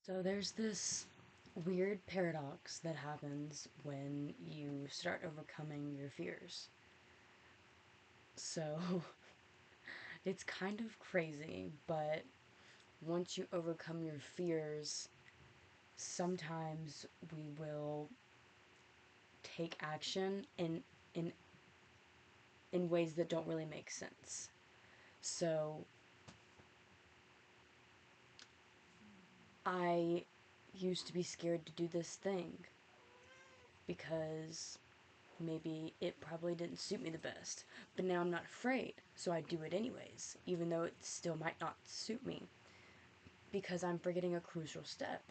So there's this weird paradox that happens when you start overcoming your fears. So it's kind of crazy, but once you overcome your fears, sometimes we will take action in in ways that don't really make sense. So I used to be scared to do this thing because maybe it probably didn't suit me the best. But now I'm not afraid, so I do it anyways, even though it still might not suit me, because I'm forgetting a crucial step,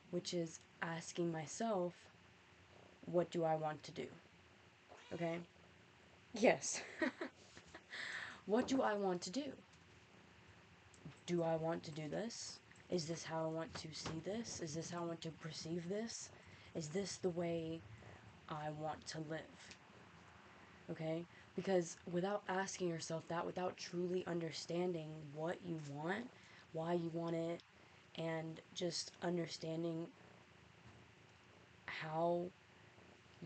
which is asking myself, what do I want to do? Okay? Yes. What do I want to do? Do I want to do this? Is this how I want to see this? Is this how I want to perceive this? Is this the way I want to live? Okay? Because without asking yourself that, without truly understanding what you want, why you want it, and just understanding how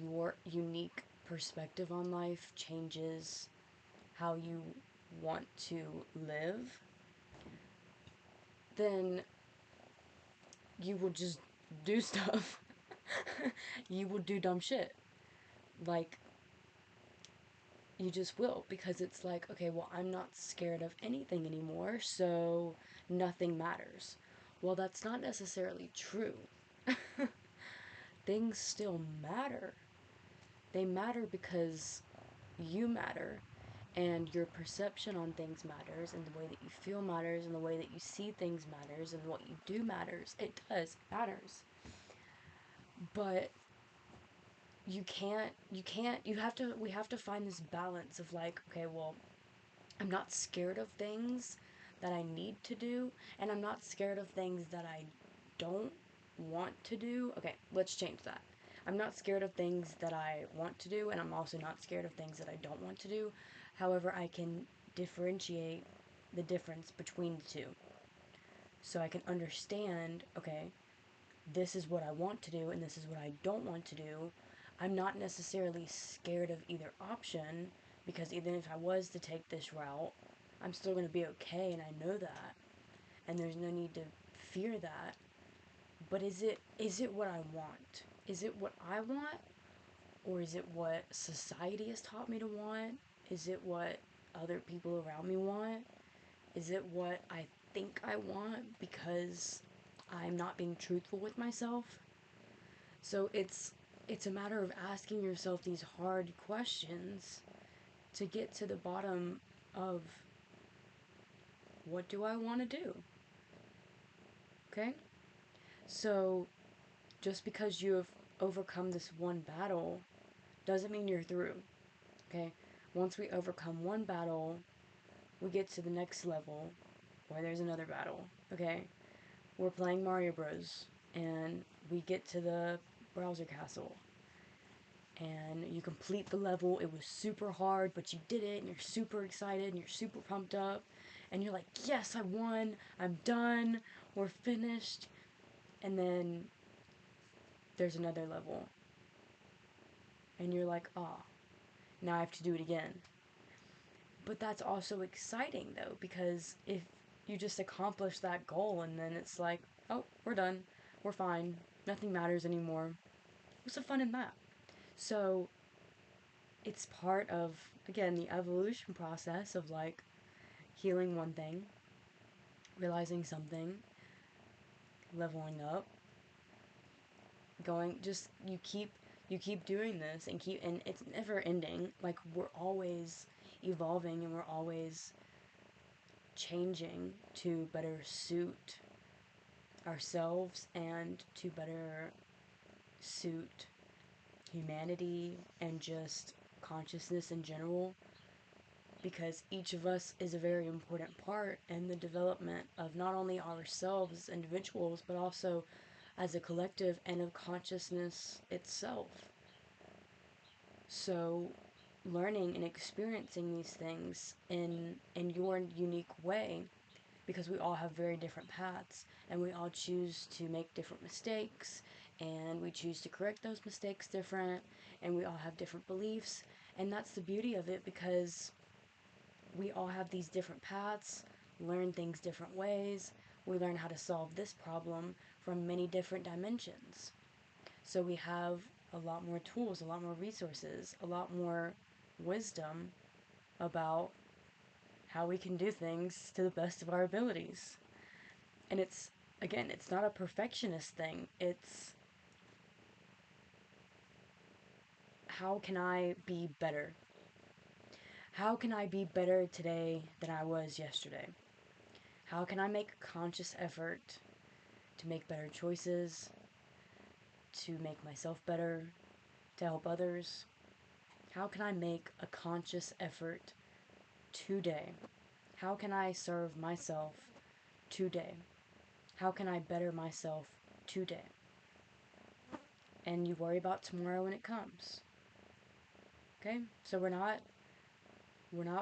your unique perspective on life changes how you want to live, then you will just do stuff. You will do dumb shit. Like, you just will, because it's like, okay, well, I'm not scared of anything anymore, so nothing matters. Well, that's not necessarily true. Things still matter. They matter because you matter, and your perception on things matters, and the way that you feel matters, and the way that you see things matters, and what you do matters. It does, it matters. But we have to find this balance of like, okay, well, I'm not scared of things that I need to do, and I'm not scared of things that I don't want to do. Okay, let's change that. I'm not scared of things that I want to do, and I'm also not scared of things that I don't want to do. However, I can differentiate the difference between the two. So I can understand, okay, this is what I want to do, and this is what I don't want to do. I'm not necessarily scared of either option, because even if I was to take this route, I'm still going to be okay, and I know that, and there's no need to fear that. But is it what I want? Is it what I want, or is it what society has taught me to want? Is it what other people around me want? Is it what I think I want because I'm not being truthful with myself? So it's a matter of asking yourself these hard questions to get to the bottom of, what do I want to do? Okay? So just because you have overcome this one battle doesn't mean you're through. Okay? Once we overcome one battle, we get to the next level where there's another battle. Okay? We're playing Mario Bros. And we get to the Browser Castle. And you complete the level. It was super hard, but you did it, and you're super excited, and you're super pumped up. And you're like, yes, I won. I'm done. We're finished. And then there's another level. And you're like, ah, now I have to do it again. But that's also exciting, though, because if you just accomplish that goal and then it's like, oh, we're done. We're fine. Nothing matters anymore. What's the fun in that? So it's part of, again, the evolution process of like healing one thing, realizing something, leveling up, going, just you keep doing this and it's never ending. Like, we're always evolving, and we're always changing to better suit ourselves and to better suit humanity and just consciousness in general, because each of us is a very important part in the development of not only ourselves as individuals, but also as a collective and of consciousness itself. So, learning and experiencing these things in your unique way because we all have very different paths, and we all choose to make different mistakes, and we choose to correct those mistakes different, and we all have different beliefs. And that's the beauty of it, because we all have these different paths, learn things different ways. We learn how to solve this problem from many different dimensions. So we have a lot more tools, a lot more resources, a lot more wisdom about how we can do things to the best of our abilities. And it's, again, it's not a perfectionist thing. It's, how can I be better? How can I be better today than I was yesterday? How can I make a conscious effort to make better choices, to make myself better, to help others? How can I make a conscious effort today? How can I serve myself today? How can I better myself today? And you worry about tomorrow when it comes. Okay? So we're not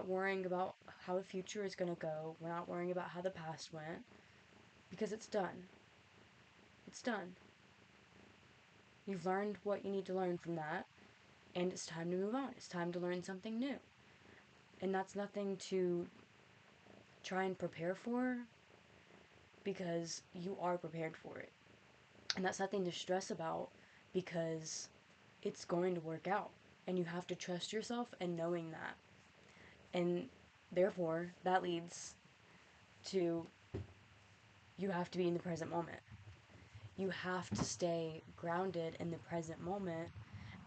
worrying about how the future is going to go. We're not worrying about how the past went, because it's done. It's done. You've learned what you need to learn from that, and it's time to move on. It's time to learn something new. And that's nothing to try and prepare for, because you are prepared for it. And that's nothing to stress about, because it's going to work out. And you have to trust yourself in knowing that. And therefore, that leads to, you have to be in the present moment. You have to stay grounded in the present moment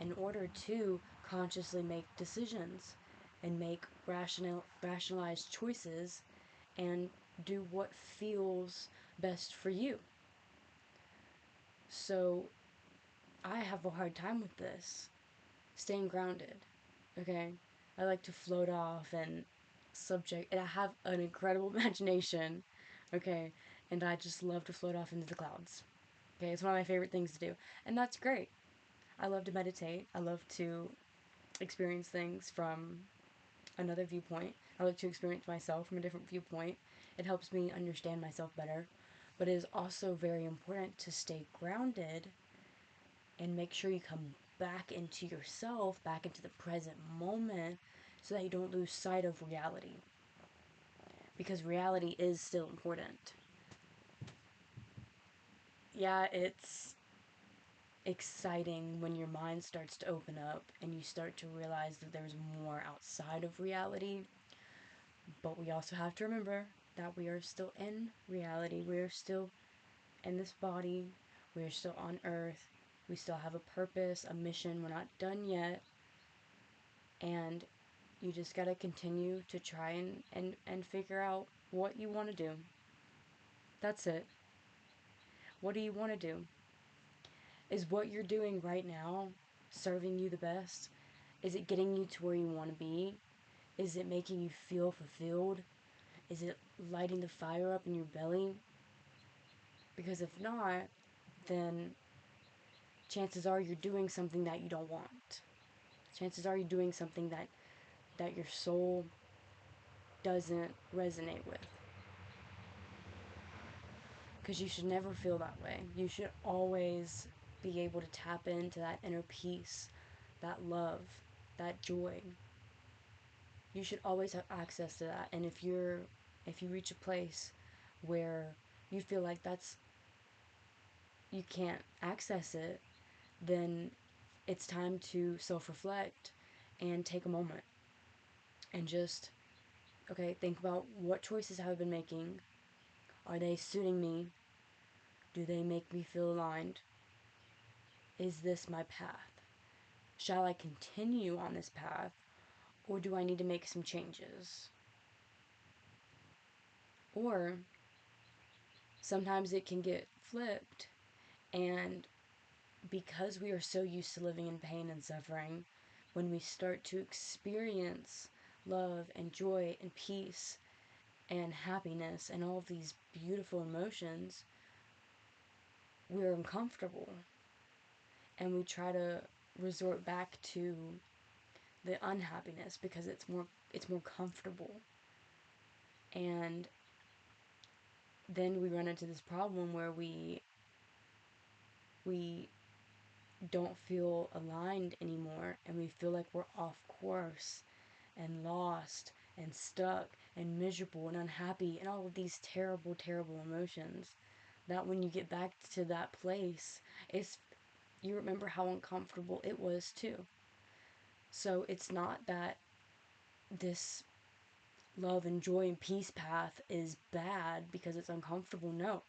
in order to consciously make decisions and make rationalized choices and do what feels best for you. So I have a hard time with this, staying grounded. Okay? I like to float off and I have an incredible imagination. Okay? And I just love to float off into the clouds. Okay? It's one of my favorite things to do. And that's great. I love to meditate. I love to experience things from another viewpoint. I like to experience myself from a different viewpoint. It helps me understand myself better. But it is also very important to stay grounded and make sure you come back into yourself, back into the present moment, so that you don't lose sight of reality. Because reality is still important. Yeah, it's exciting when your mind starts to open up and you start to realize that there's more outside of reality. But we also have to remember that we are still in reality. We are still in this body. We are still on earth. We still have a purpose, a mission. We're not done yet. And you just gotta continue to try and figure out what you want to do. That's it. What do you want to do? Is what you're doing right now serving you the best? Is it getting you to where you want to be? Is it making you feel fulfilled? Is it lighting the fire up in your belly? Because if not, then chances are you're doing something that you don't want. Chances are you're doing something that your soul doesn't resonate with. Because you should never feel that way. You should always be able to tap into that inner peace, that love, that joy. You should always have access to that. And if you reach a place where you feel like you can't access it, then it's time to self-reflect and take a moment and just, okay, think about what choices have I been making. Are they suiting me? Do they make me feel aligned? Is this my path? Shall I continue on this path, or do I need to make some changes? Or sometimes it can get flipped, and because we are so used to living in pain and suffering, when we start to experience love and joy and peace and happiness and all of these beautiful emotions, we're uncomfortable. And we try to resort back to the unhappiness because it's more comfortable. And then we run into this problem where we don't feel aligned anymore, and we feel like we're off course and lost and stuck and miserable and unhappy and all of these terrible, terrible emotions. That when you get back to that place, it's you remember how uncomfortable it was too. So it's not that this love and joy and peace path is bad because it's uncomfortable. No.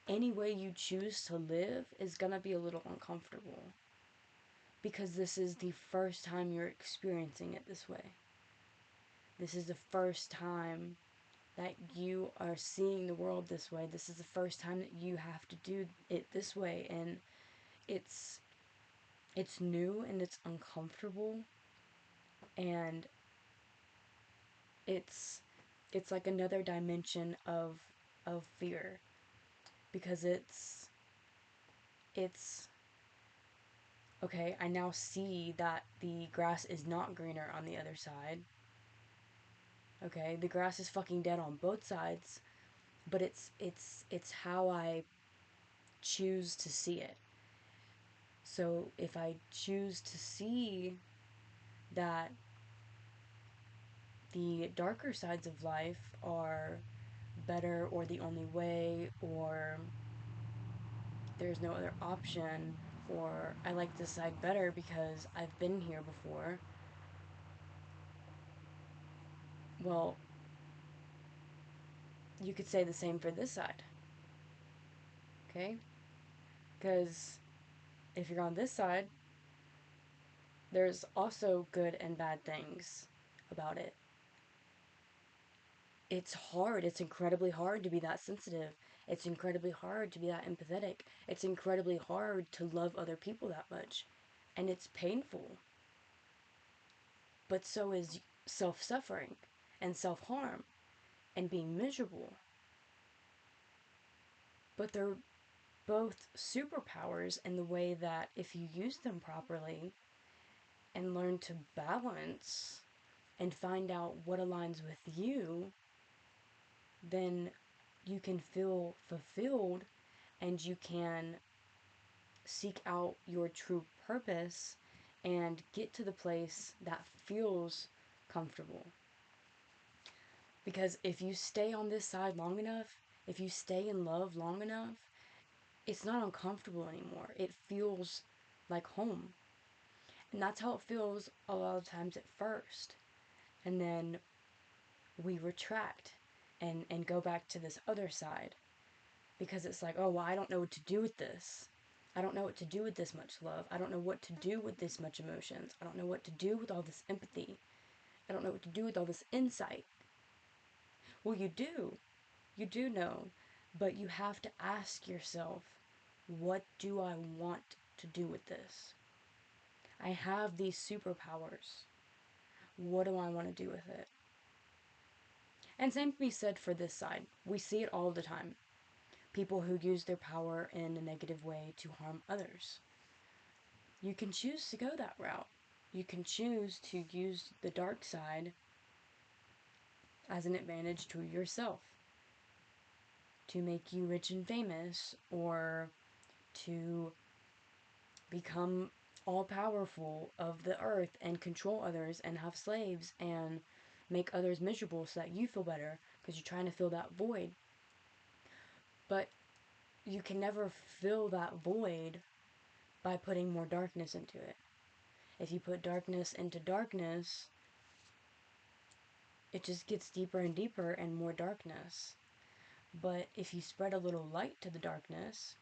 Any way you choose to live is gonna be a little uncomfortable because this is the first time you're experiencing it this way. This is the first time that you are seeing the world this way. This is the first time that you have to do it this way, and it's it's new and it's uncomfortable, and it's it's like another dimension of fear, because it's okay, I now see that the grass is not greener on the other side. Okay, the grass is fucking dead on both sides, but it's how I choose to see it. So if I choose to see that the darker sides of life are better, or the only way, or there's no other option, or I like this side better because I've been here before, well, you could say the same for this side. Okay? Because if you're on this side, there's also good and bad things about it. It's hard. It's incredibly hard to be that sensitive. It's incredibly hard to be that empathetic. It's incredibly hard to love other people that much. And it's painful. But so is self suffering and self harm and being miserable. But they're both superpowers in the way that if you use them properly and learn to balance and find out what aligns with you, then you can feel fulfilled and you can seek out your true purpose and get to the place that feels comfortable. Because if you stay on this side long enough, if you stay in love long enough, it's not uncomfortable anymore. It feels like home. And that's how it feels a lot of times at first. And then we retract and go back to this other side. Because it's like, oh, well, I don't know what to do with this. I don't know what to do with this much love. I don't know what to do with this much emotions. I don't know what to do with all this empathy. I don't know what to do with all this insight. Well, you do. You do know. But you have to ask yourself, what do I want to do with this? I have these superpowers. What do I want to do with it? And same can be said for this side. We see it all the time. People who use their power in a negative way to harm others. You can choose to go that route. You can choose to use the dark side as an advantage to yourself, to make you rich and famous, or to become all powerful of the earth and control others and have slaves and make others miserable so that you feel better because you're trying to fill that void. But you can never fill that void by putting more darkness into it. If you put darkness into darkness, it just gets deeper and deeper and more darkness. But if you spread a little light to the darkness,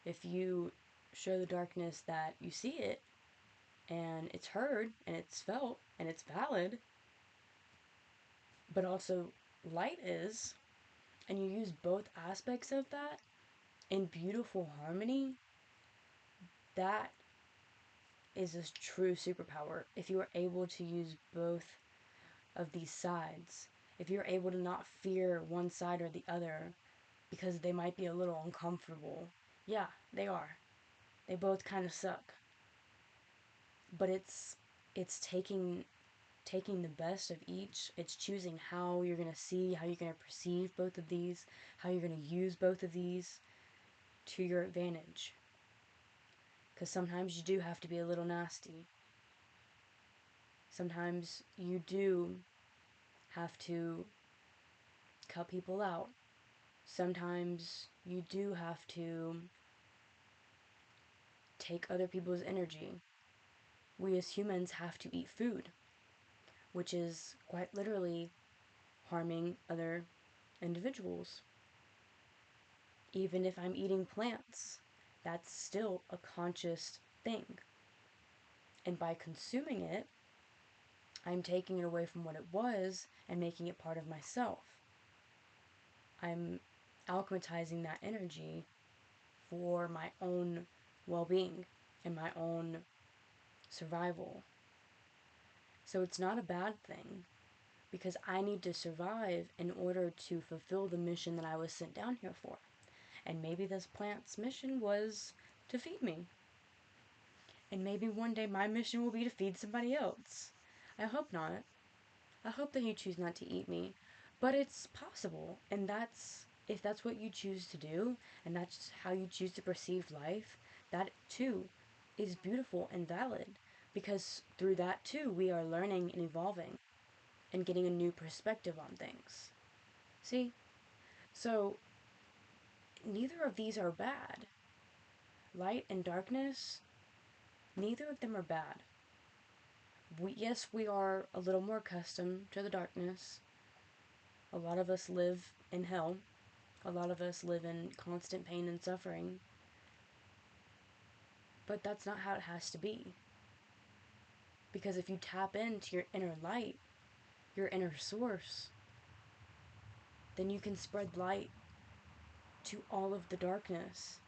if you show the darkness that you see it, and it's heard, and it's felt, and it's valid, but also light is, and you use both aspects of that in beautiful harmony, that is a true superpower. If you are able to use both of these sides, if you're able to not fear one side or the other because they might be a little uncomfortable. Yeah, they are. They both kind of suck. But it's taking taking the best of each. It's choosing how you're going to see, how you're going to perceive both of these, how you're going to use both of these to your advantage. Because sometimes you do have to be a little nasty. Sometimes you do have to cut people out. Sometimes you do have to take other people's energy. We as humans have to eat food, which is quite literally harming other individuals. Even if I'm eating plants, that's still a conscious thing. And by consuming it, I'm taking it away from what it was and making it part of myself. I'm alchematizing that energy for my own well-being and my own survival. So it's not a bad thing, because I need to survive in order to fulfill the mission that I was sent down here for. And maybe this plant's mission was to feed me. And maybe one day my mission will be to feed somebody else. I hope not. I hope that you choose not to eat me. But it's possible. And if that's what you choose to do, and that's how you choose to perceive life, that too is beautiful and valid. Because through that too, we are learning and evolving and getting a new perspective on things. See? So, neither of these are bad. Light and darkness, neither of them are bad. Yes, we are a little more accustomed to the darkness. A lot of us live in hell. A lot of us live in constant pain and suffering. But that's not how it has to be. Because if you tap into your inner light, your inner source, then you can spread light to all of the darkness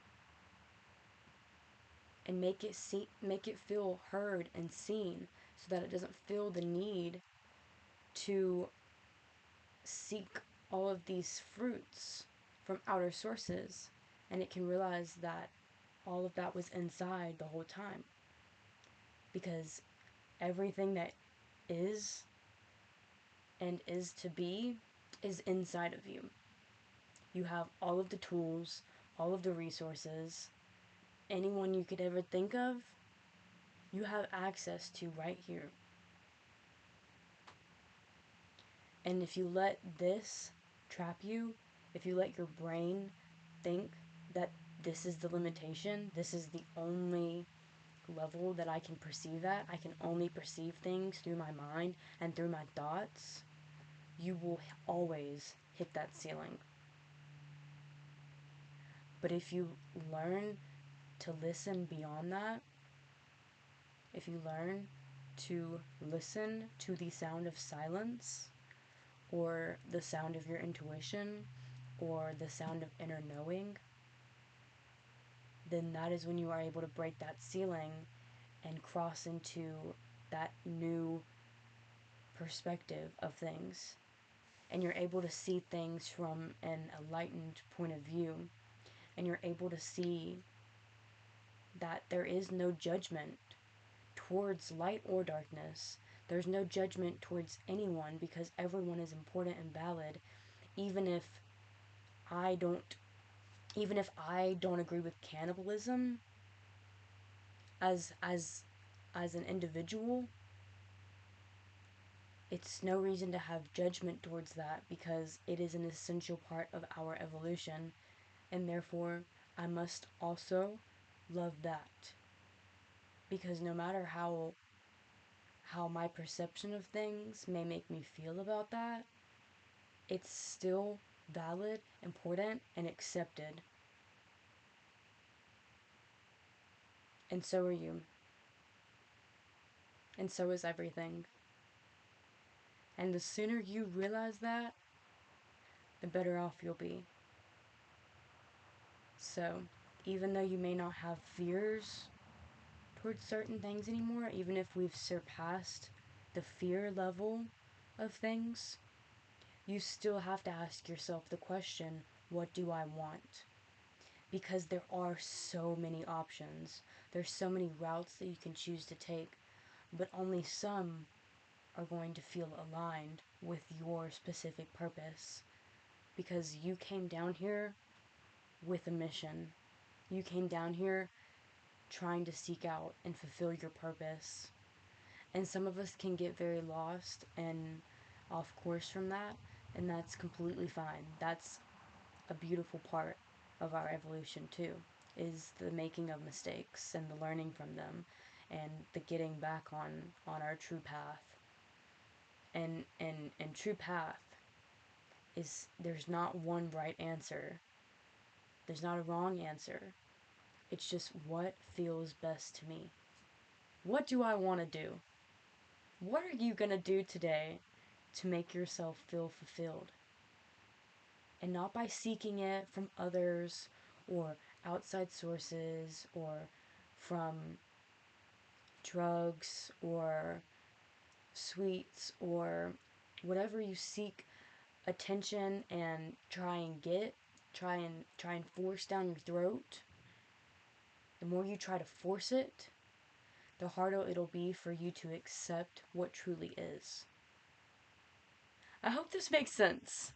and make it feel heard and seen, so that it doesn't feel the need to seek all of these fruits from outer sources, and it can realize that all of that was inside the whole time, because everything that is and is to be is inside of you. You have all of the tools, all of the resources, anyone you could ever think of, you have access to right here. And if you let this trap you, if you let your brain think that this is the limitation, this is the only level that I can perceive at, I can only perceive things through my mind and through my thoughts, you will always hit that ceiling. But if you learn to listen beyond that, if you learn to listen to the sound of silence, or the sound of your intuition, or the sound of inner knowing, then that is when you are able to break that ceiling and cross into that new perspective of things. And you're able to see things from an enlightened point of view. And you're able to see that there is no judgment towards light or darkness. There's no judgment towards anyone, because everyone is important and valid, even if I don't agree with cannibalism as an individual. It's no reason to have judgment towards that, because it is an essential part of our evolution, and therefore I must also love that. Because no matter how my perception of things may make me feel about that, it's still valid, important, and accepted. And so are you. And so is everything. And the sooner you realize that, the better off you'll be. So, even though you may not have fears towards certain things anymore, even if we've surpassed the fear level of things, you still have to ask yourself the question, what do I want? Because there are so many options. There's so many routes that you can choose to take, but only some are going to feel aligned with your specific purpose, because you came down here with a mission. You came down here trying to seek out and fulfill your purpose. And some of us can get very lost and off course from that, and that's completely fine. That's a beautiful part of our evolution too, is the making of mistakes and the learning from them and the getting back on our true path. And true path is, there's not one right answer. There's not a wrong answer. It's just what feels best to me. What do I want to do? What are you going to do today to make yourself feel fulfilled? And not by seeking it from others or outside sources or from drugs or sweets or whatever you seek attention and try and get, try and force down your throat. The more you try to force it, the harder it'll be for you to accept what truly is. I hope this makes sense.